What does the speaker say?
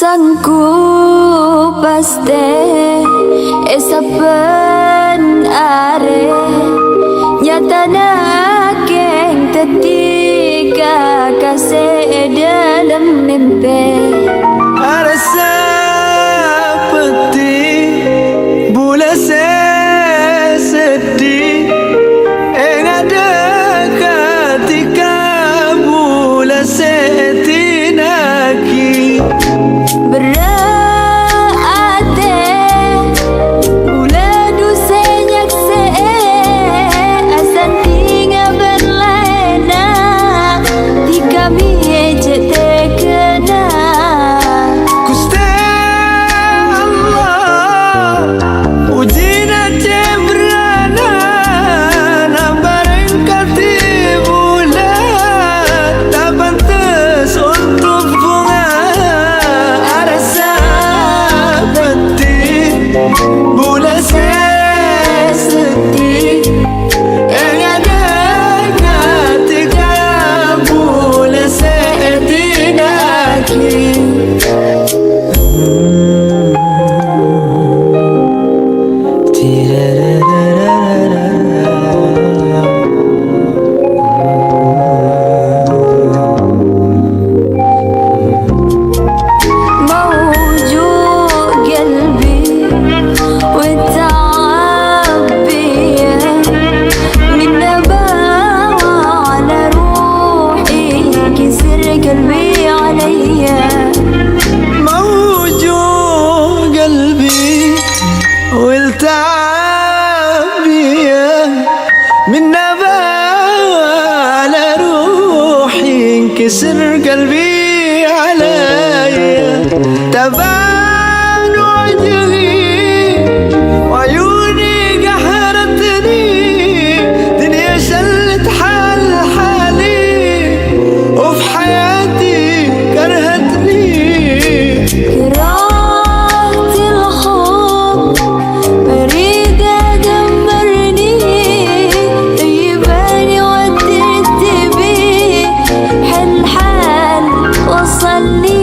Sangku paste esapen are nyatana keng tetika kasih dalam mimpi. Ada seperti bulan sedih yang ada ketika bulan setinaki Berate bulan dusenyak se asan tinggal berlena di kami jete kena Gusti Allah ujina tembrana nambaran kati bulan tak pantas untuk bunga ada seperti bulan sedih yang ada ketika bulan setinaki موجوع قلبي والتعب بيا من نباوة على روحي كسر قلبي عليا موجوع قلبي والتعب بيا من نباوة على روحي انكسر قلبي عليا تبان وجهي وعيوني قهرتني دنيا شلت حالي وفي حياتي كرهتني كرهت الحب بريد أدمرني طيباني ودرت بيه حل وصلني